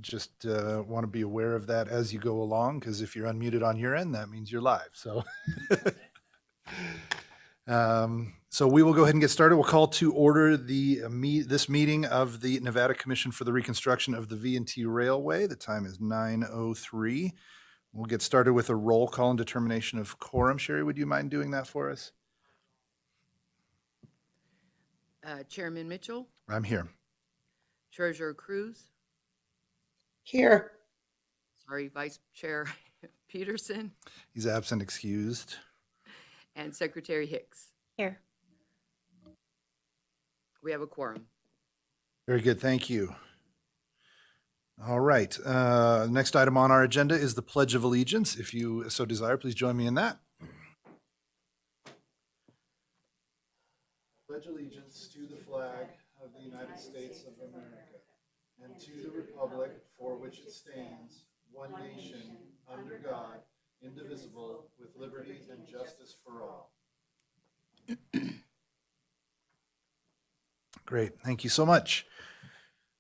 just want to be aware of that as you go along, because if you're unmuted on your end, that means you're live. So, so we will go ahead and get started. We'll call to order this meeting of the Nevada Commission for the Reconstruction of the V&T Railway. The time is 9:03. We'll get started with a roll call and determination of quorum. Sherry, would you mind doing that for us? Chairman Mitchell, I'm here. Treasurer Cruz, Here. Vice Chair Peterson, He's absent, excused. and Secretary Hicks. Here. We have a quorum. Very good, thank you. All right, next item on our agenda is the Pledge of Allegiance. If you so desire, please join me in that. Pledge allegiance to the flag of the United States of America and to the republic for which it stands, one nation, under God, indivisible, with liberty and justice for all. Great, thank you so much.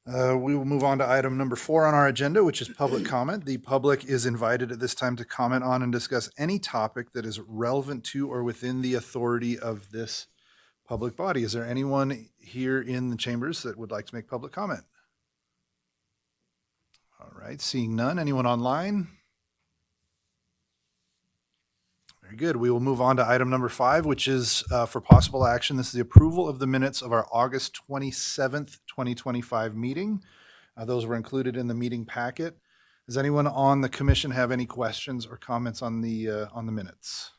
We will move on to item number 4 on our agenda, which is public comment. The public is invited at this time to comment on and discuss any topic that is relevant to or within the authority of this public body. Is there anyone here in the chambers that would like to make public comment? All right, seeing none. Anyone online? Very good. We will move on to item number 5, which is for possible action. This is the approval of the minutes of our August 27th, 2025 meeting. Those were included in the meeting packet. Does anyone on the commission have any questions or comments on the minutes?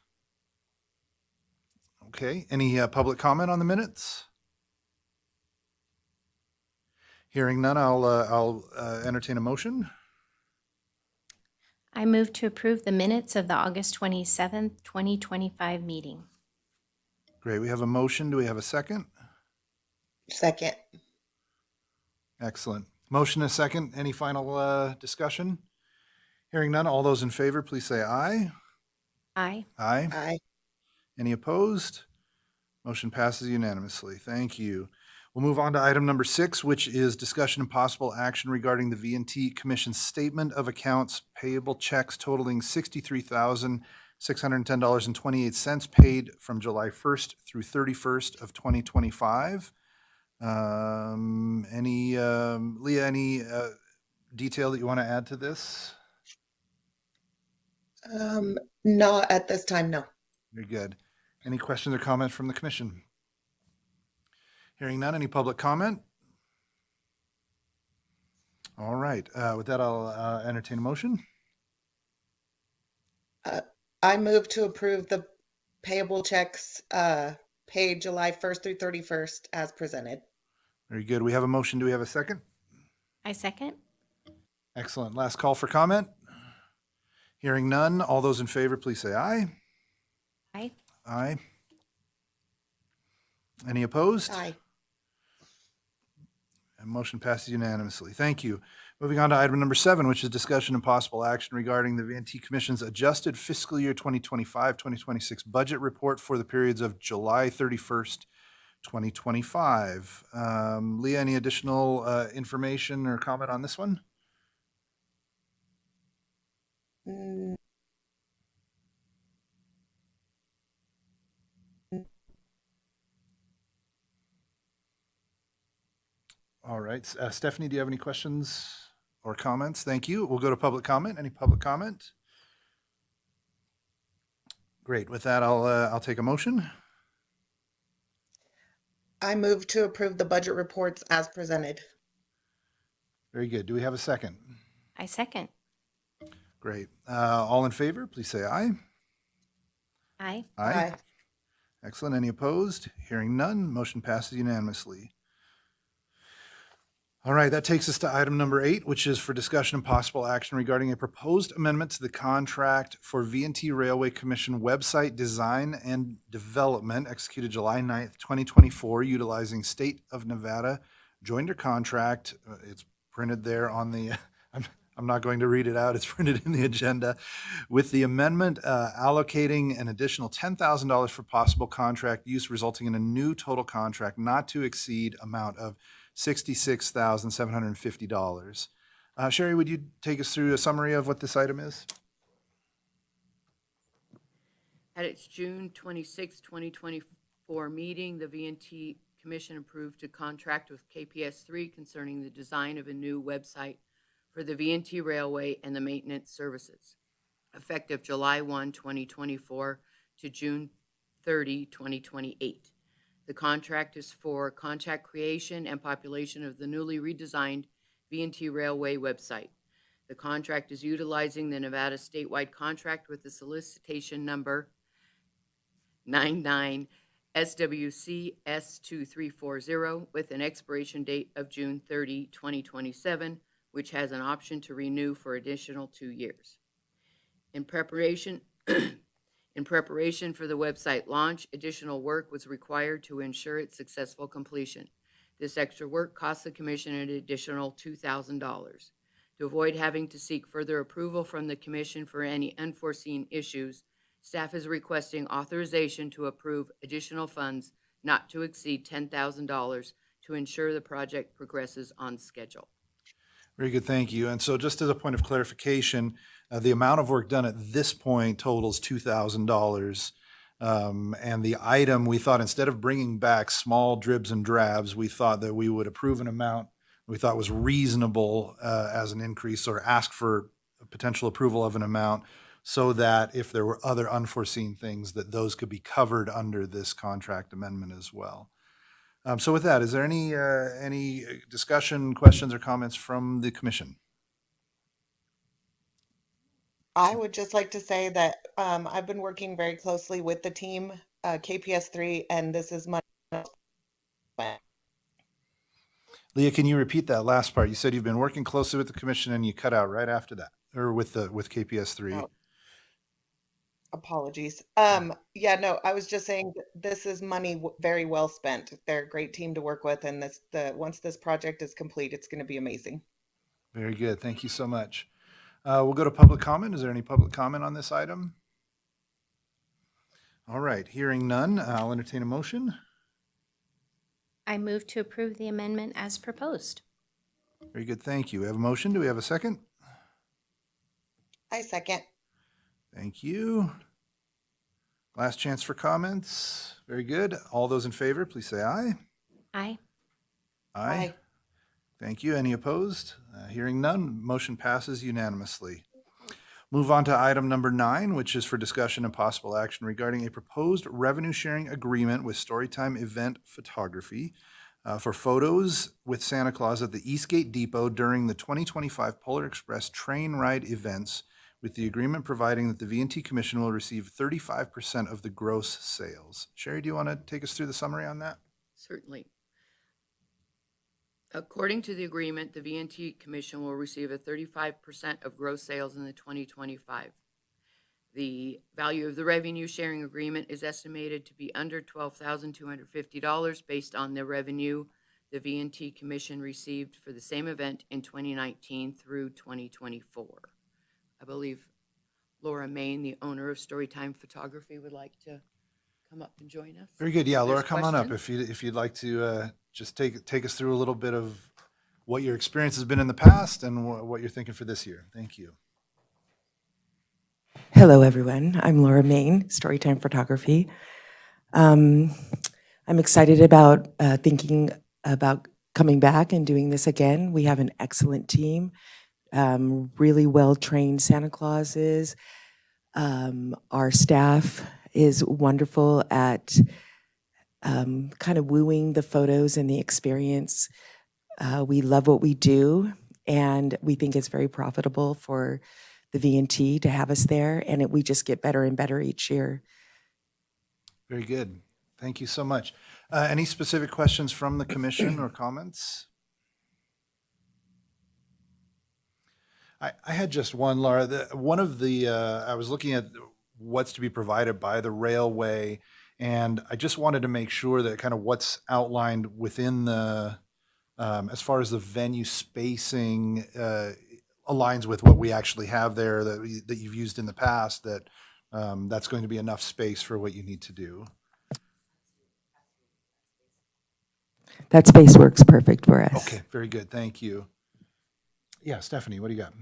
Okay, any public comment on the minutes? Hearing none, I'll entertain a motion. I move to approve the minutes of the August 27th, 2025 meeting. Great, we have a motion. Do we have a second? Second. Excellent. Motion and a second. Any final discussion? Hearing none, all those in favor, please say aye. Aye. Aye. Aye. Any opposed? Motion passes unanimously. Thank you. We'll move on to item number 6, which is discussion and possible action regarding the V&T Commission's statement of accounts payable checks totaling $63,610.28 paid from July 1st through 31st of 2025. Leah, any detail that you want to add to this? Not at this time, no. Very good. Any questions or comments from the commission? Hearing none, any public comment? All right, with that, I'll entertain a motion. I move to approve the payable checks paid July 1st through 31st as presented. Very good. We have a motion. Do we have a second? I second. Excellent. Last call for comment. Hearing none, all those in favor, please say aye. Aye. Aye. Any opposed? Aye. And motion passes unanimously. Thank you. Moving on to item number 7, which is discussion and possible action regarding the V&T Commission's adjusted fiscal year 2025-2026 budget report for the periods of July 31st, 2025. Leah, any additional information or comment on this one? All right. Stephanie, do you have any questions or comments? Thank you. We'll go to public comment. Any public comment? Great. With that, I'll take a motion. I move to approve the budget reports as presented. Very good. Do we have a second? I second. Great. All in favor, please say aye. Aye. Aye. Excellent. Any opposed? Hearing none, motion passes unanimously. All right, that takes us to item number 8, which is for discussion and possible action regarding a proposed amendment to the contract for V&T Railway Commission website design and development executed July 9th, 2024, utilizing State of Nevada joinder contract. It's printed there on the, I'm not going to read it out, it's printed in the agenda, with the amendment allocating an additional $10,000 for possible contract use, resulting in a new total contract not to exceed amount of $66,750. Sherry, would you take us through a summary of what this item is? At its June 26, 2024 meeting, the V&T Commission approved a contract with KPS3 concerning the design of a new website for the V&T Railway and the maintenance services, effective July 1, 2024 to June 30, 2028. The contract is for contact creation and population of the newly redesigned V&T Railway website. The contract is utilizing the Nevada statewide contract with the solicitation number 99 SWC S2340 with an expiration date of June 30, 2027, which has an option to renew for additional 2 years. In preparation for the website launch, additional work was required to ensure its successful completion. This extra work cost the commission an additional $2,000. To avoid having to seek further approval from the commission for any unforeseen issues, staff is requesting authorization to approve additional funds not to exceed $10,000 to ensure the project progresses on schedule. Very good, thank you. And so just as a point of clarification, the amount of work done at this point totals $2,000. And the item, we thought instead of bringing back small dribs and drabs, we thought that we would approve an amount we thought was reasonable as an increase, or ask for potential approval of an amount so that if there were other unforeseen things, that those could be covered under this contract amendment as well. So with that, is there any discussion, questions, or comments from the commission? I would just like to say that I've been working very closely with the team, KPS3, and this is money. Leah, can you repeat that last part? You said you've been working closely with the commission and you cut out right after that, or with KPS3. Oh. Apologies. Yeah, no, I was just saying that this is money very well spent. They're a great team to work with, and once this project is complete, it's going to be amazing. Very good. Thank you so much. We'll go to public comment. Is there any public comment on this item? All right, hearing none, I'll entertain a motion. I move to approve the amendment as proposed. Very good, thank you. We have a motion. Do we have a second? I second. Thank you. Last chance for comments. Very good. All those in favor, please say aye. Aye. Aye. Thank you. Any opposed? Hearing none, motion passes unanimously. Move on to item number 9, which is for discussion and possible action regarding a proposed revenue sharing agreement with Storytime Event Photography for photos with Santa Claus at the Eastgate Depot during the 2025 Polar Express train ride events, with the agreement providing that the V&T Commission will receive 35% of the gross sales. Sherry, do you want to take us through the summary on that? Certainly. According to the agreement, the V&T Commission will receive a 35% of gross sales in the 2025. The value of the revenue sharing agreement is estimated to be under $12,250 based on the revenue the V&T Commission received for the same event in 2019 through 2024. I believe Laura Main, the owner of Storytime Photography, would like to come up and join us. Very good. Yeah, Laura, There's come on up questions? if you'd like to just take us through a little bit of what your experience has been in the past and what you're thinking for this year. Thank you. Hello, everyone. I'm Laura Main, Storytime Photography. I'm excited about thinking about coming back and doing this again. We have an excellent team, really well-trained Santa Clauses. Our staff is wonderful at kind of wooing the photos and the experience. We love what we do, and we think it's very profitable for the V&T to have us there, and we just get better and better each year. Very good. Thank you so much. Any specific questions from the commission or comments? I had just one, Laura. I was looking at what's to be provided by the railway, and I just wanted to make sure that kind of what's outlined within the, as far as the venue spacing, aligns with what we actually have there that you've used in the past, that's going to be enough space for what you need to do. That space works perfect for us. Okay, very good. Thank you. Yeah, Stephanie, what do you got?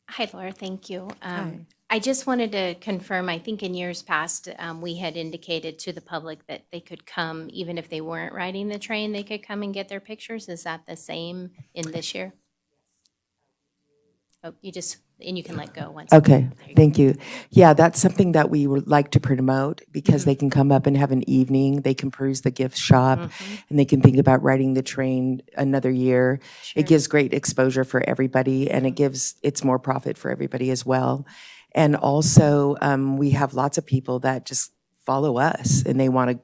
Hi, Laura, thank you. Hi. I just wanted to confirm, I think in years past, we had indicated to the public that they could come, even if they weren't riding the train, they could come and get their pictures. Is that the same in this year? Oh, and you can let go once. Okay, There you go. thank you. Yeah, that's something that we would like to promote because they can come up and have an evening. They can peruse the gift shop and they can think about riding the train another year. Sure. It gives great exposure for everybody and it's more profit for everybody as well. And also, we have lots of people that just follow us and they want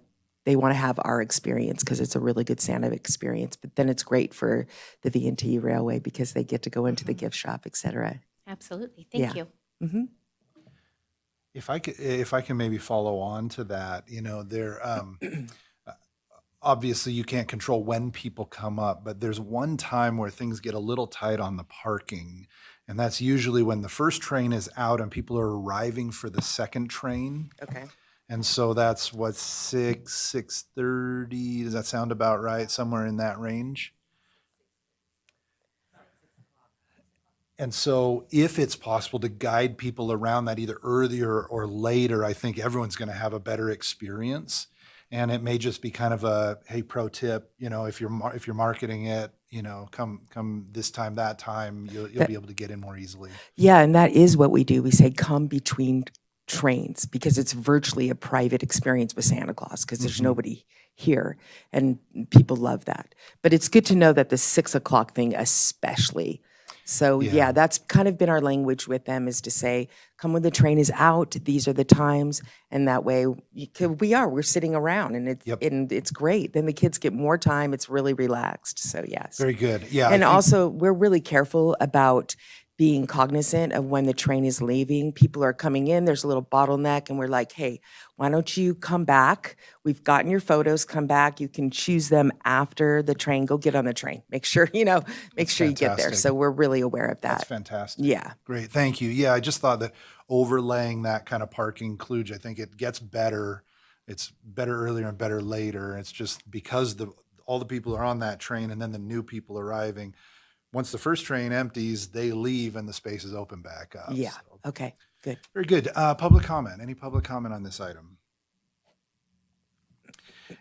to have our experience because it's a really good Santa experience. But then it's great for the V&T Railway because they get to go into the gift shop, et cetera. Absolutely, thank Yeah. you. If I can maybe follow on to that, there, obviously you can't control when people come up, but there's one time where things get a little tight on the parking. And that's usually when the first train is out and people are arriving for the second train. Okay. And so that's what, 6:30, does that sound about right? Somewhere in that range? And so if it's possible to guide people around that either earlier or later, I think everyone's going to have a better experience. And it may just be kind of a, hey, pro tip, if you're marketing it, come this time, that time, you'll be able to get in more easily. Yeah, and that is what we do. We say come between trains because it's virtually a private experience with Santa Claus because there's nobody here and people love that. But it's good to know that the 6 o'clock thing especially. So Yeah. yeah, that's kind of been our language with them is to say, come when the train is out, these are the times. And that way we're sitting around and Yep. it's great. Then the kids get more time. It's really relaxed. So yes. Very good. Yeah. And also, we're really careful about being cognizant of when the train is leaving. People are coming in, there's a little bottleneck, and we're like, hey, why don't you come back? We've gotten your photos, come back. You can choose them after the train. Go get on the train. Make sure, you get there. fantastic. So we're really aware of That's that. fantastic. Yeah. Great. Thank you. Yeah, I just thought that overlaying that kind of parking kludge, I think it gets better. It's better earlier and better later. It's just because all the people are on that train and then the new people arriving. Once the first train empties, they leave and the spaces open back up. Yeah. So, Okay, good. very good. Public comment. Any public comment on this item?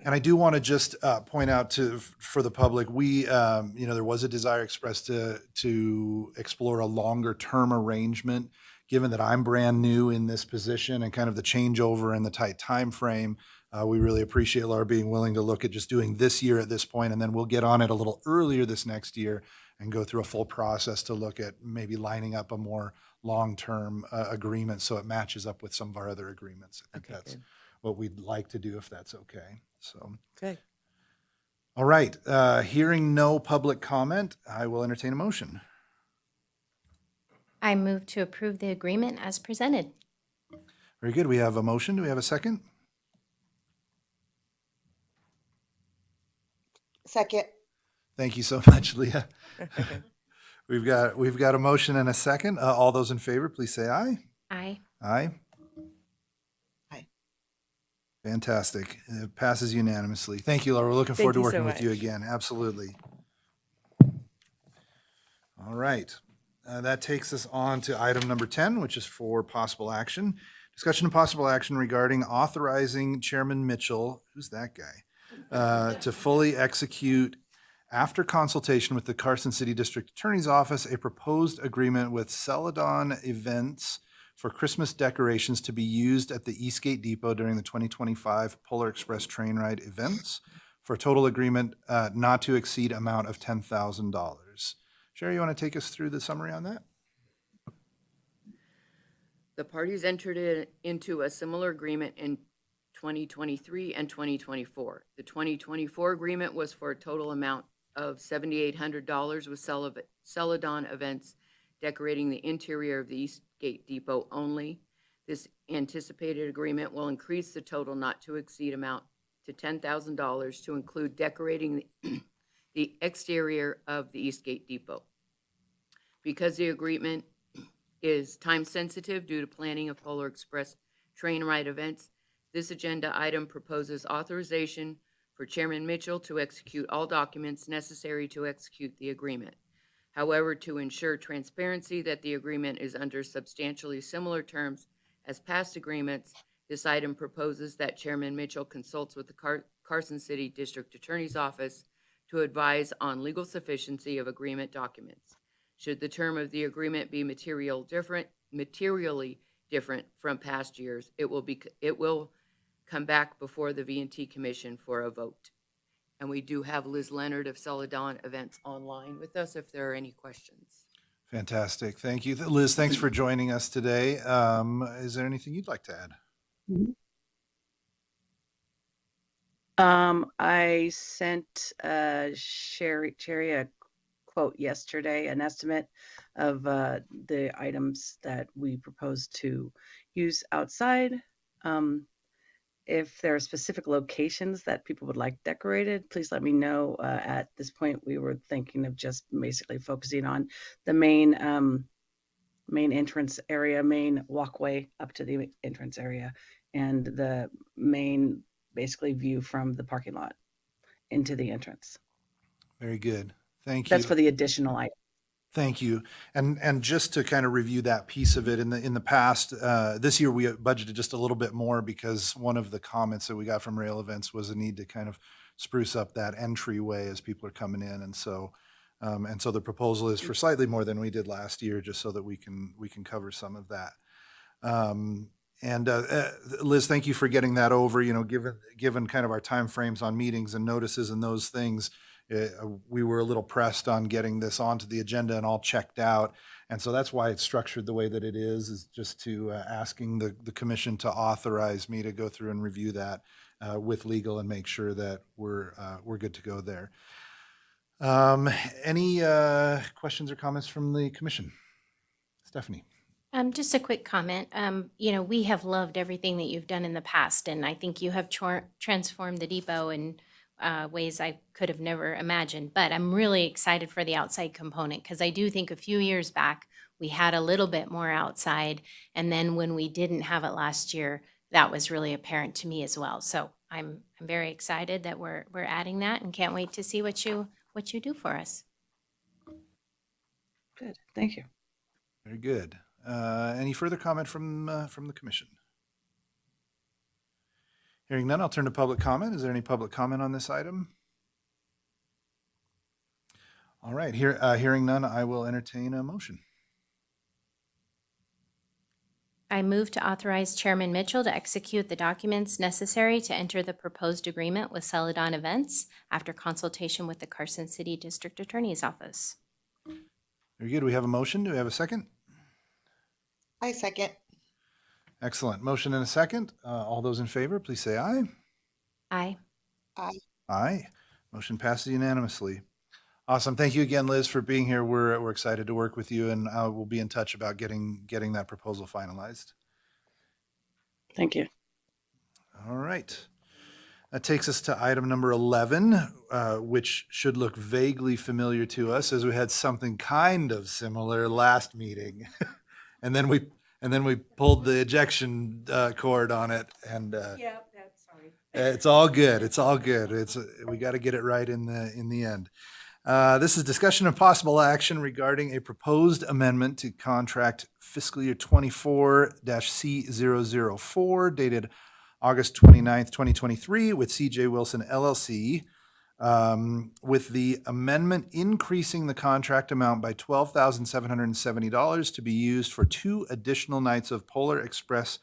And I do want to just point out for the public, we, there was a desire expressed to explore a longer term arrangement. Given that I'm brand new in this position and kind of the changeover and the tight time frame, we really appreciate Laura being willing to look at just doing this year at this point, and then we'll get on it a little earlier this next year and go through a full process to look at maybe lining up a more long-term agreement so it matches up with some of our other agreements. I think Okay, that's good. what we'd like to do if that's okay. So, Good. all right. Hearing no public comment, I will entertain a motion. I move to approve the agreement as presented. Very good. We have a motion. Do we have a second? Second. Thank you so much, Leah. We've got a motion and a second. All those in favor, please say aye. Aye. Aye. Aye. Fantastic. It passes unanimously. Thank you, Laura. We're looking Thank forward to you so working with you much. again. Absolutely. All right. That takes us on to item number 10, which is for possible action. Discussion and possible action regarding authorizing Chairman Mitchell, who's that guy, to fully execute, after consultation with the Carson City District Attorney's Office, a proposed agreement with Celadon Events for Christmas decorations to be used at the Eastgate Depot during the 2025 Polar Express train ride events for a total agreement not to exceed amount of $10,000. Sherry, you want to take us through the summary on that? The parties entered into a similar agreement in 2023 and 2024. The 2024 agreement was for a total amount of $7,800 with Celadon Events decorating the interior of the Eastgate Depot only. This anticipated agreement will increase the total not to exceed amount to $10,000 to include decorating the exterior of the Eastgate Depot. Because the agreement is time-sensitive due to planning of Polar Express train ride events, this agenda item proposes authorization for Chairman Mitchell to execute all documents necessary to execute the agreement. However, to ensure transparency that the agreement is under substantially similar terms as past agreements, this item proposes that Chairman Mitchell consults with the Carson City District Attorney's Office to advise on legal sufficiency of agreement documents. Should the term of the agreement be materially different from past years, it will come back before the V&T Commission for a vote. And we do have Liz Leonard of Celadon Events online with us if there are any questions. Fantastic. Thank you. Liz, thanks for joining us today. Is there anything you'd like to add? I sent Sherry a quote yesterday, an estimate of the items that we propose to use outside. If there are specific locations that people would like decorated, please let me know. At this point, we were thinking of just basically focusing on the main entrance area, main walkway up to the entrance area, and the main basically view from the parking lot into the entrance. Very good. Thank you. That's for the additional item. Thank you. And just to kind of review that piece of it, in the past, this year we budgeted just a little bit more because one of the comments that we got from Rail Events was a need to kind of spruce up that entryway as people are coming in. And so the proposal is for slightly more than we did last year, just so that we can cover some of that. Liz, thank you for getting that over. You know, given kind of our timeframes on meetings and notices and those things, we were a little pressed on getting this onto the agenda and all checked out. And so that's why it's structured the way that it is just to asking the commission to authorize me to go through and review that with legal and make sure that we're good to go there. Any questions or comments from the commission? Stephanie. Just a quick comment. We have loved everything that you've done in the past, and I think you have transformed the depot in ways I could have never imagined. But I'm really excited for the outside component because I do think a few years back we had a little bit more outside, and then when we didn't have it last year, that was really apparent to me as well. So I'm very excited that we're adding that, and can't wait to see what you do for us. Good, thank you. Very good. Any further comment from the commission? Hearing none, I'll turn to public comment. Is there any public comment on this item? All right, hearing none, I will entertain a motion. I move to authorize Chairman Mitchell to execute the documents necessary to enter the proposed agreement with Celadon Events after consultation with the Carson City District Attorney's Office. Very good. We have a motion. Do we have a second? I second. Excellent. Motion and a second. All those in favor, please say aye. Aye. Aye. Aye. Motion passes unanimously. Awesome. Thank you again, Liz, for being here. We're excited to work with you, and we'll be in touch about getting that proposal finalized. Thank you. All right. That takes us to item number 11, which should look vaguely familiar to us, as we had something kind of similar last meeting. And then we pulled the ejection cord on it, and Yeah, that's sorry. it's all good. It's all good. We got to get it right in the end. This is discussion of possible action regarding a proposed amendment to contract fiscal year 24-C004 dated August 29th, 2023 with CJ Wilson LLC, with the amendment increasing the contract amount by $12,770 to be used for 2 additional nights of Polar Express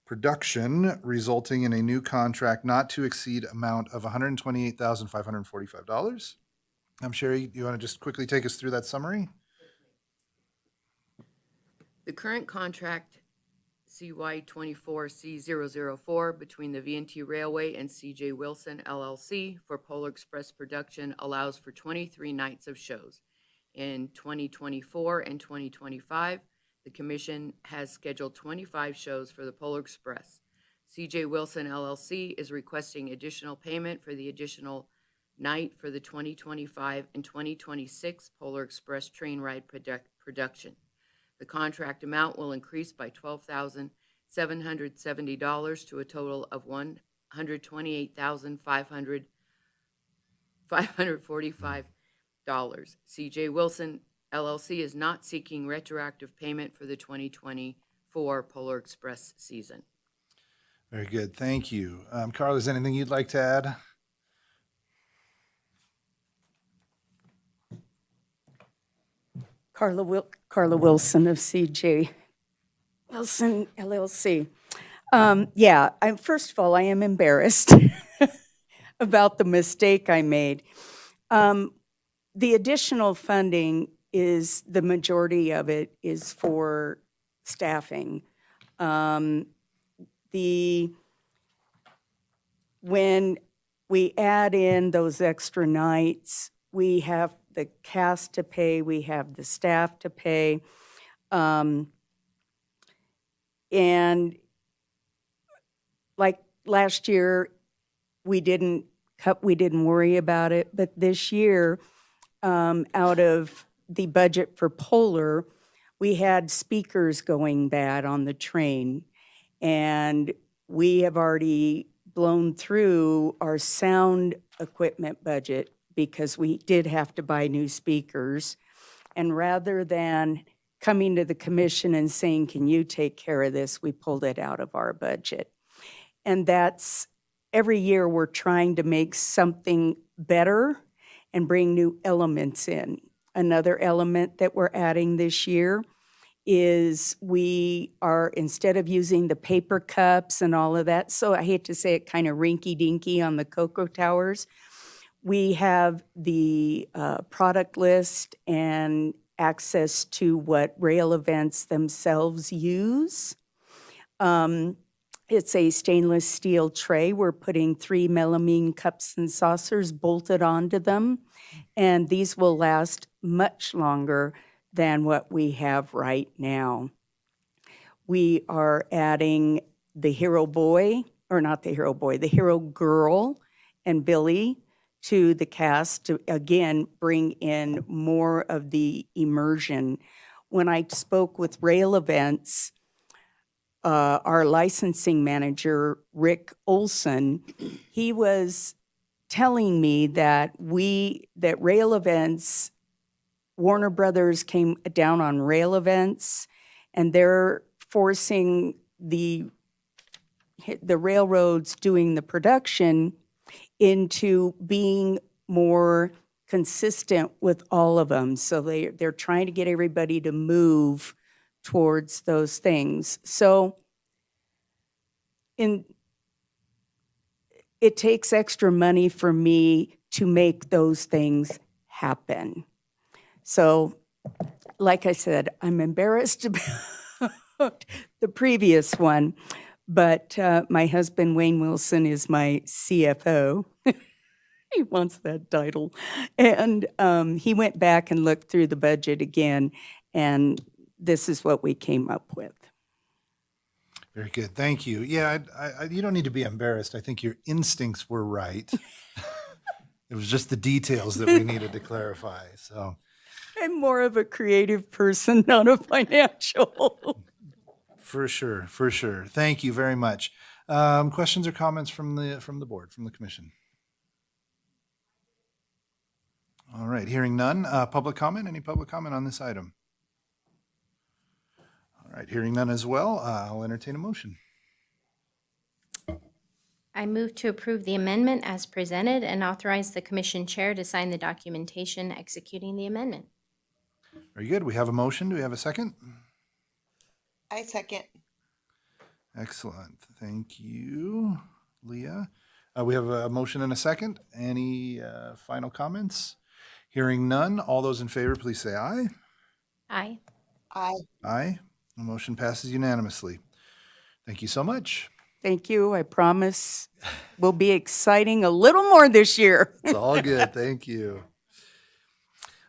production, resulting in a new contract not to exceed amount of $128,545. Sherry, do you want to just quickly take us through that summary? The current contract CY 24-C004 between the V&T Railway and CJ Wilson LLC for Polar Express production allows for 23 nights of shows. In 2024 and 2025, the commission has scheduled 25 shows for the Polar Express. CJ Wilson LLC is requesting additional payment for the additional night for the 2025 and 2026 Polar Express train ride production. The contract amount will increase by $12,770 to a total of $128,545. CJ Wilson LLC is not seeking retroactive payment for the 2024 Polar Express season. Very good, thank you. Carla, is there anything you'd like to add? Carla Wilson of CJ Wilson LLC. First of all, I am embarrassed about the mistake I made. The additional funding is, the majority of it is for staffing. When we add in those extra nights, we have the cast to pay, we have the staff to pay. And like last year, we didn't worry about it, but this year, out of the budget for Polar, we had speakers going bad on the train. And we have already blown through our sound equipment budget because we did have to buy new speakers. And rather than coming to the commission and saying, can you take care of this, we pulled it out of our budget. And that's, every year we're trying to make something better and bring new elements in. Another element that we're adding this year is we are, instead of using the paper cups and all of that, so I hate to say it, kind of rinky-dinky on the Cocoa Towers, we have the product list and access to what rail events themselves use. It's a stainless steel tray. We're putting 3 melamine cups and saucers bolted onto them, and these will last much longer than what we have right now. We are adding the Hero Boy, or not the Hero Boy, the Hero Girl and Billy to the cast to, again, bring in more of the immersion. When I spoke with Rail Events, our licensing manager, Rick Olson, he was telling me that Rail Events, Warner Brothers came down on Rail Events, and they're forcing the railroads doing the production into being more consistent with all of them. So they're trying to get everybody to move towards those things. So it takes extra money for me to make those things happen. So, like I said, I'm embarrassed about the previous one, but my husband, Wayne Wilson, is my CFO. He wants that title. And he went back and looked through the budget again, and this is what we came up with. Very good, thank you. Yeah, you don't need to be embarrassed. I think your instincts were right. It was just the details that we needed to clarify, so. I'm more of a creative person, not a financial. For sure, for sure. Thank you very much. Questions or comments from the board, from the commission? All right, hearing none. Public comment? Any public comment on this item? All right, hearing none as well, I'll entertain a motion. I move to approve the amendment as presented and authorize the commission chair to sign the documentation executing the amendment. Very good. We have a motion. Do we have a second? I second. Excellent. Thank you, Leah. We have a motion and a second. Any final comments? Hearing none. All those in favor, please say aye. Aye. Aye. Aye. The motion passes unanimously. Thank you so much. Thank you. I promise we'll be exciting a little more this year. It's all good. Thank you.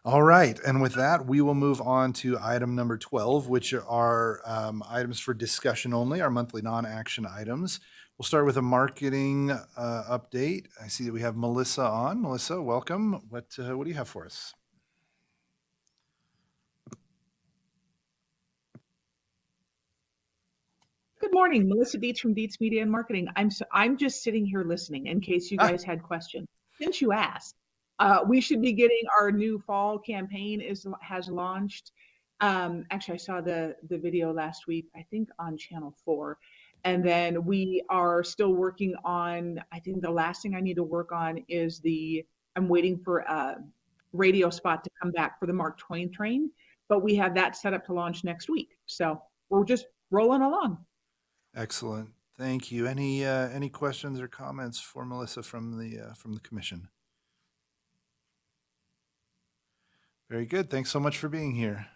All right. And with that, we will move on to item number 12, which are items for discussion only, our monthly non-action items. We'll start with a marketing update. I see that we have Melissa on. Melissa, welcome. What do you have for us? Good morning, Melissa Dietz from Dietz Media and Marketing. I'm just sitting here listening in case you guys had questions. Since you asked, We should be getting our new fall campaign has launched. Actually, I saw the video last week, I think on Channel 4. And then we are still working on, I think the last thing I need to work on is I'm waiting for a radio spot to come back for the Mark Twain train, but we have that set up to launch next week. So we're just rolling along. Excellent. Thank you. Any questions or comments for Melissa from the commission? Very good. Thanks so much for being here.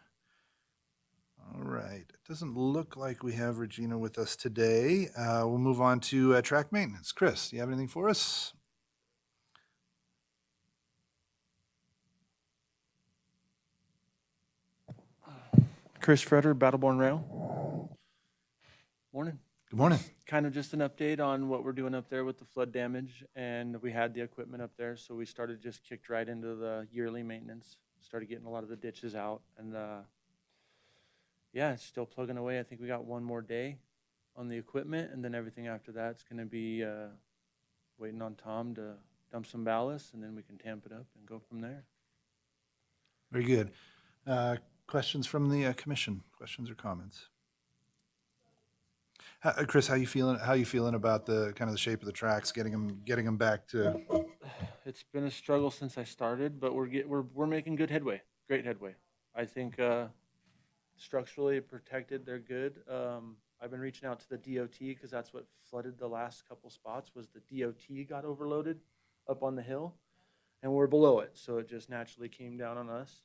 All right. It doesn't look like we have Regina with us today. We'll move on to track maintenance. Chris, do you have anything for us? Chris Fredder, Battleborn Rail. Morning. Good morning. Kind of just an update on what we're doing up there with the flood damage, and we had the equipment up there, so we started just kicked right into the yearly maintenance. Started getting a lot of the ditches out, and yeah, it's still plugging away. I think we got one more day on the equipment, and then everything after that's going to be waiting on Tom to dump some ballast, and then we can tamp it up and go from there. Very good. Questions from the commission? Questions or comments? Chris, how you feeling? How you feeling about the kind of the shape of the tracks, getting them back to? It's been a struggle since I started, but we're making good headway. Great headway. I think structurally protected, they're good. I've been reaching out to the DOT because that's what flooded the last couple spots. Was the DOT got overloaded up on the hill, and we're below it, so it just naturally came down on us.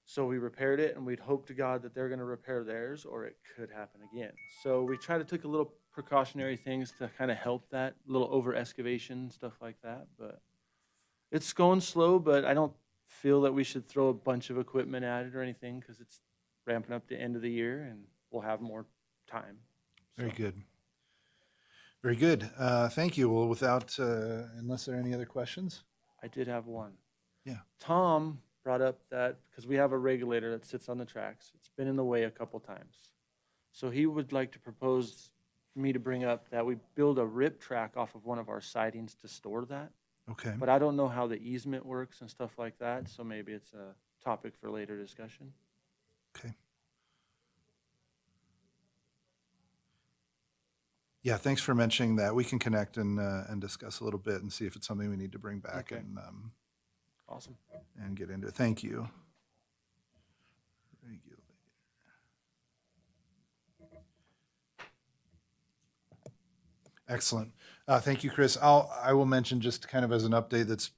So we repaired it, and we'd hope to God that they're going to repair theirs, or it could happen again. So we try to take a little precautionary things to kind of help that, little over excavation, stuff like that. But it's going slow, but I don't feel that we should throw a bunch of equipment at it or anything because it's ramping up the end of the year, and we'll have more time. Very good. Very good. Thank you. Well, unless there are any other questions? I did have one. Yeah. Tom brought up that because we have a regulator that sits on the tracks. It's been in the way a couple times. So he would like to propose me to bring up that we build a rip track off of one of our sidings to store that. Okay. But I don't know how the easement works and stuff like that, so maybe it's a topic for later discussion. Okay. Yeah, thanks for mentioning that. We can connect and discuss a little bit and see if it's something we need to bring back Okay. Awesome. and get into. Thank you. Regulator. Excellent. Thank you, Chris. I will mention just kind of as an update that's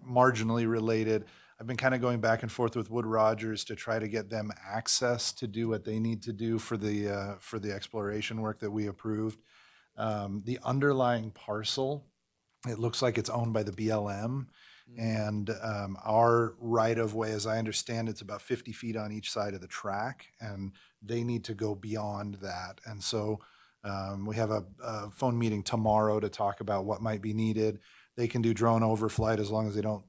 marginally related. I've been kind of going back and forth with Wood Rogers to try to get them access to do what they need to do for the exploration work that we approved. The underlying parcel, it looks like it's owned by the BLM. And our right-of-way, as I understand, it's about 50 feet on each side of the track, and they need to go beyond that. And so we have a phone meeting tomorrow to talk about what might be needed. They can do drone overflight as long as they don't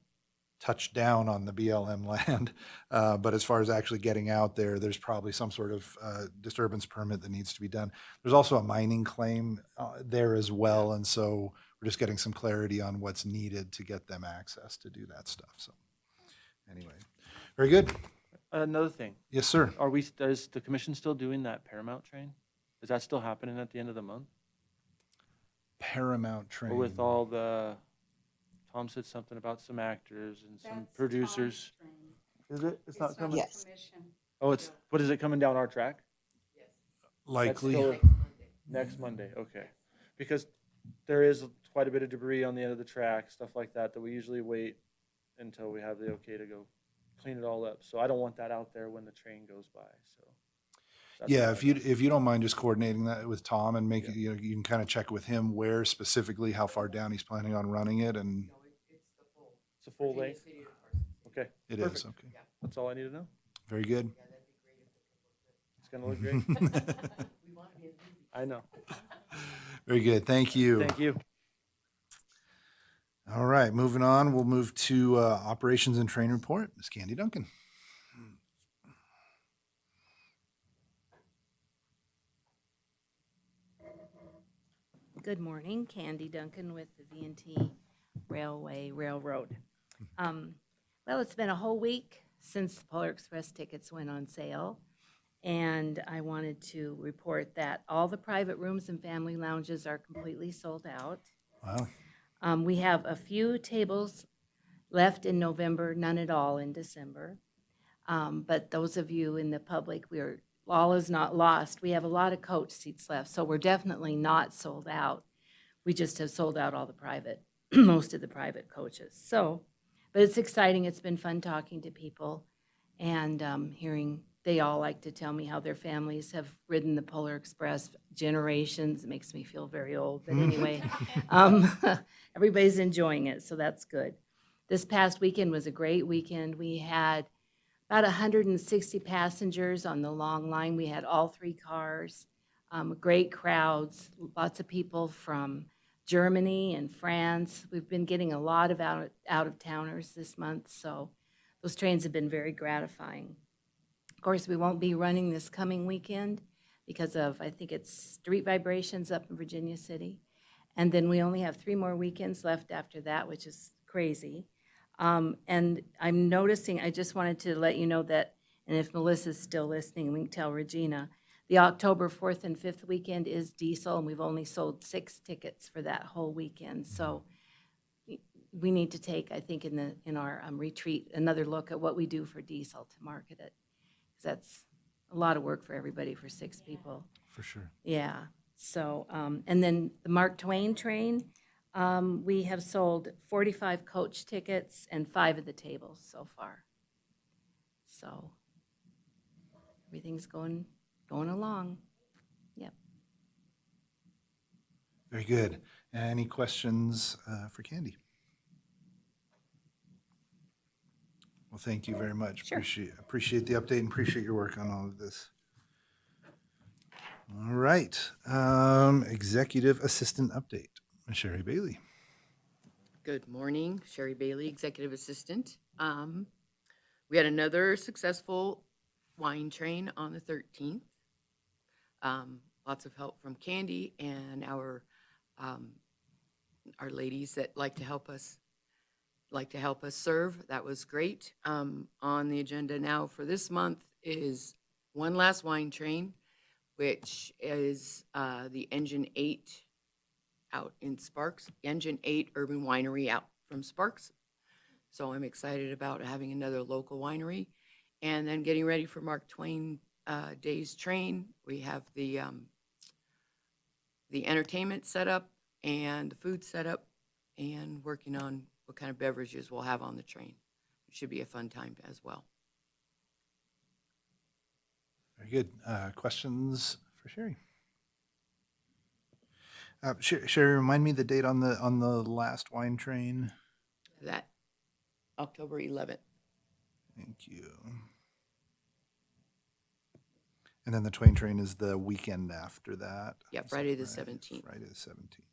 touch down on the BLM land. But as far as actually getting out there, there's probably some sort of disturbance permit that needs to be done. There's also a mining claim there as well, and so we're just getting some clarity on what's needed to get them access to do that stuff. So anyway, very good. Another thing, Yes, sir. is the commission still doing that Paramount train? Is that still happening at the end of the month? Paramount train. Or with all the, Tom said something about some actors and some producers. Is it? It's not coming? Yes. Oh, what is it coming down our track? That's Likely. still next Monday, okay. Because there is quite a bit of debris on the end of the track, stuff like that we usually wait until we have the okay to go clean it all up. So I don't want that out there when the train goes by, so. that's Yeah, what if you don't mind just coordinating that with Tom and making, you can kind of check with him where specifically, how far down he's planning on running it, and It's a full length? Okay. it is, perfect. okay. That's all I need to know. Very good. It's gonna look great. I know. Very good, thank you. Thank you. All right, moving on, we'll move to operations and train report. Ms. Candy Duncan. Good morning, Candy Duncan with the V&T Railroad. Well, it's been a whole week since the Polar Express tickets went on sale. And I wanted to report that all the private rooms and family lounges are completely sold out. Wow. We have a few tables left in November, none at all in December. But those of you in the public, all is not lost. We have a lot of coach seats left, so we're definitely not sold out. We just have sold out all the private, most of the private coaches. So, but it's exciting. It's been fun talking to people and hearing, they all like to tell me how their families have ridden the Polar Express generations. It makes me feel very old, but anyway, everybody's enjoying it, so that's good. This past weekend was a great weekend. We had about 160 passengers on the long line. We had all 3 cars, great crowds, lots of people from Germany and France. We've been getting a lot of out-of-towners this month, so those trains have been very gratifying. Of course, we won't be running this coming weekend because of, I think it's street vibrations up in Virginia City. And then we only have 3 more weekends left after that, which is crazy. And I'm noticing, I just wanted to let you know that, and if Melissa's still listening, we can tell Regina, the October 4th and 5th weekend is diesel, and we've only sold 6 tickets for that whole weekend. So we need to take, I think, in our retreat, another look at what we do for diesel to market it. Because that's a lot of work for everybody, for 6 people. For sure. Yeah. So, and then the Mark Twain train, we have sold 45 coach tickets and 5 of the tables so far. So everything's going along. Yep. Very good. Any questions for Candy? Well, thank you very much. Sure. Appreciate the update and appreciate your work on all of this. All right. Executive Assistant update. Sherry Bailey. Good morning, Sherry Bailey, Executive Assistant. We had another successful wine train on the 13th. Lots of help from Candy and our ladies that like to help us serve. That was great. On the agenda now for this month is one last wine train, which is the Engine 8 out in Sparks, Engine 8 Urban Winery out from Sparks. So I'm excited about having another local winery. And then getting ready for Mark Twain Day's train. We have the entertainment set up and the food set up and working on what kind of beverages we'll have on the train. It should be a fun time as well. Very good. Questions for Sherry? Sherry, remind me the date on the last wine train. That October 11th. Thank you. And then the Twain train is the weekend after that. Yeah, Is that Friday the right? 17th. Friday the 17th.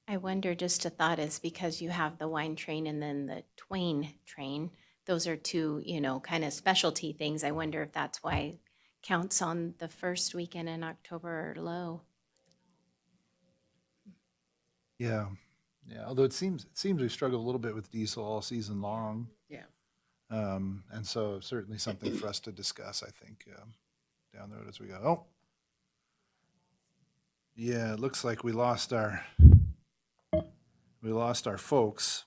I wonder, just a thought is because you have the wine train and then the Twain train, those are 2, kind of specialty things. I wonder if that's why counts on the first weekend in October are low. Yeah. Although it seems we struggle a little bit with diesel all season long. Yeah. And so certainly something for us to discuss, I think, down the road as we go. Oh, yeah, it looks like we lost our folks,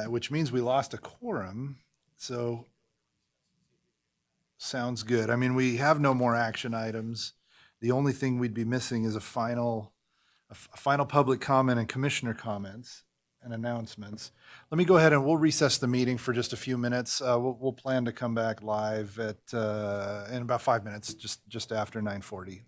which means we lost a quorum. So sounds good. I mean, we have no more action items. The only thing we'd be missing is a final public comment and commissioner comments and announcements. Let me go ahead and we'll recess the meeting for just a few minutes. We'll plan to come back live in about 5 minutes, just after 9:40.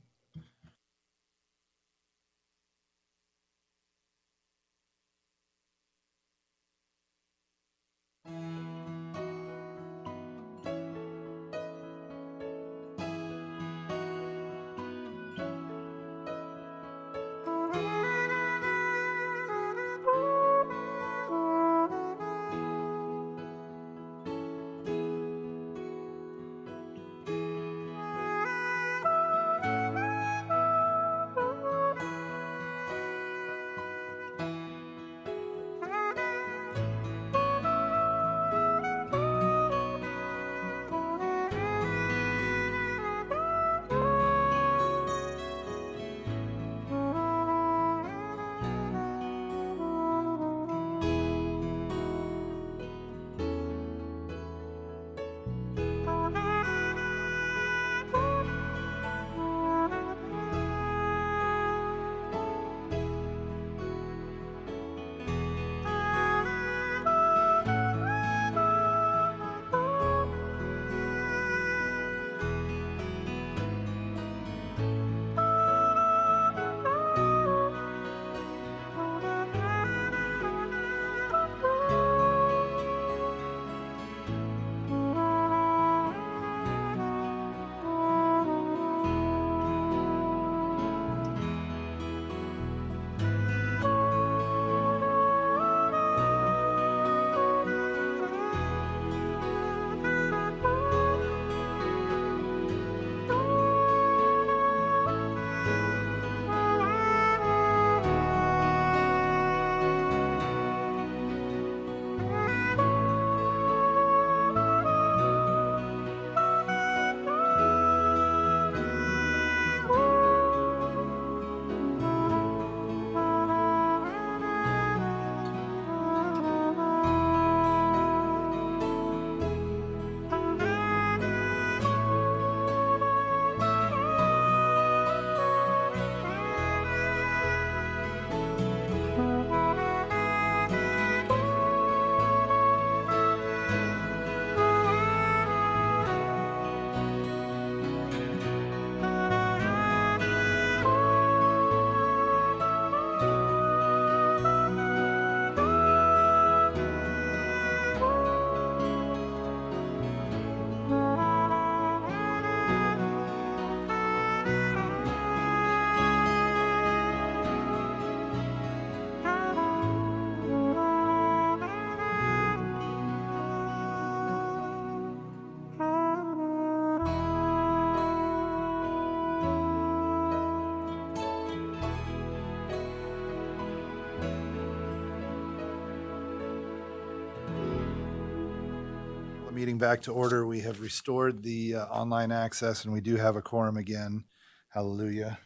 meeting back to order. We have restored the online access and we do have a quorum again. Hallelujah.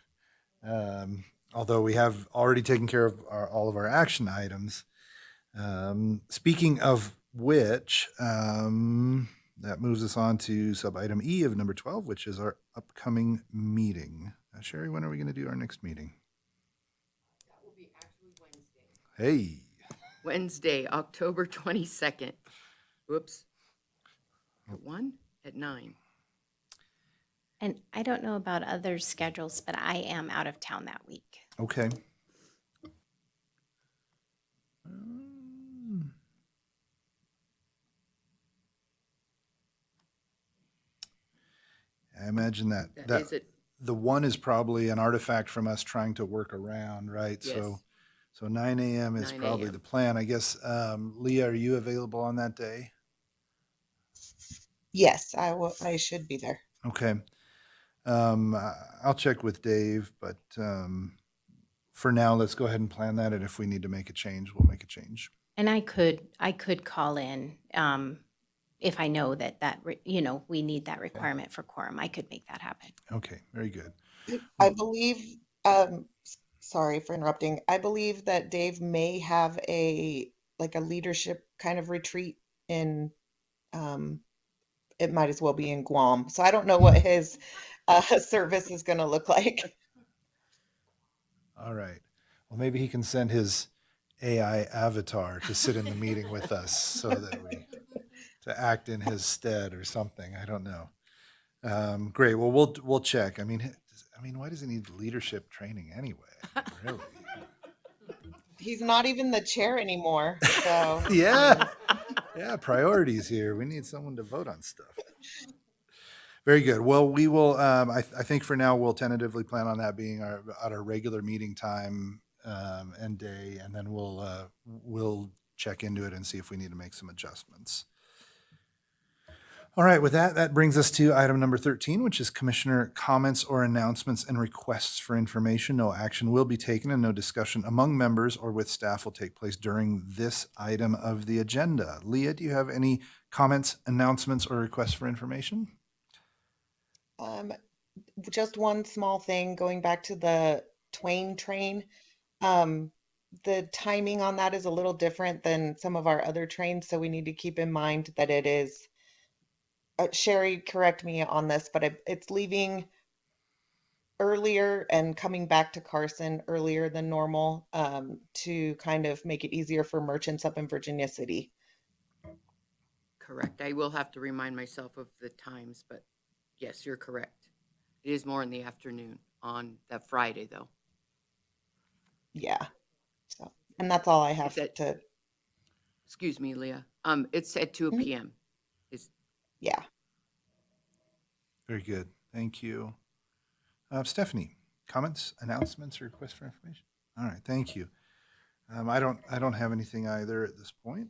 Although we have already taken care of all of our action items. Speaking of which, that moves us on to sub-item E of number 12, which is our upcoming meeting. Sherry, when are we going to do our next meeting? That will be actually Wednesday. Hey, Wednesday, October 22nd. Whoops. At 1? At 9. And I don't know about other schedules, but I am out of town that week. okay. I imagine that Is it? the 1 is probably an artifact from us trying to work around, right? Yes. So 9 a.m. is 9 probably a.m. the plan. I guess, Leah, are you available on that day? Yes, I should be there. Okay. I'll check with Dave, but for now, let's go ahead and plan that. And if we need to make a change, we'll make a change. And I could call in if I know we need that requirement for quorum. I could make that happen. Okay, very good. I believe, sorry for interrupting. I believe that Dave may have a leadership kind of retreat in, it might as well be in Guam. So I don't know what his service is going to look like. All right. Well, maybe he can send his AI avatar to sit in the meeting with us so that to act in his stead or something. I don't know. Great. Well, we'll check. I mean, why does he need leadership training anyway? Really? He's not even the chair anymore. So Yeah. Yeah. Priorities here. We need someone to vote on stuff. Very good. Well, we will, I think for now, we'll tentatively plan on that being at our regular meeting time and day, and then we'll check into it and see if we need to make some adjustments. All right, with that brings us to item number 13, which is commissioner comments or announcements and requests for information. No action will be taken and no discussion among members or with staff will take place during this item of the agenda. Leah, do you have any comments, announcements, or requests for information? just one small thing, going back to the Twain train. The timing on that is a little different than some of our other trains, so we need to keep in mind that it is, Sherry, correct me on this, but it's leaving earlier and coming back to Carson earlier than normal, to kind of make it easier for merchants up in Virginia City. Correct. I will have to remind myself of the times, but yes, you're correct. It is more in the afternoon on that Friday, though. Yeah. So, and that's all I have Is it- to, Excuse me, Leah. It's at 2 Mhm. p.m. yeah. Very good. Thank you. Stephanie, comments, announcements, or requests for information? All right, thank you. I don't have anything either at this point.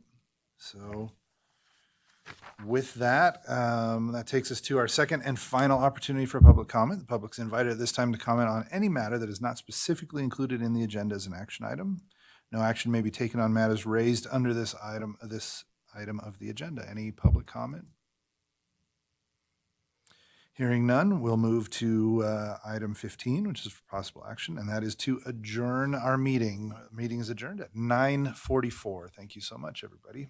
So with that, that takes us to our second and final opportunity for public comment. The public's invited at this time to comment on any matter that is not specifically included in the agenda as an action item. No action may be taken on matters raised under this item of the agenda. Any public comment? Hearing none, we'll move to item 15, which is for possible action, and that is to adjourn our meeting. Meeting is adjourned at 9:44. Thank you so much, everybody.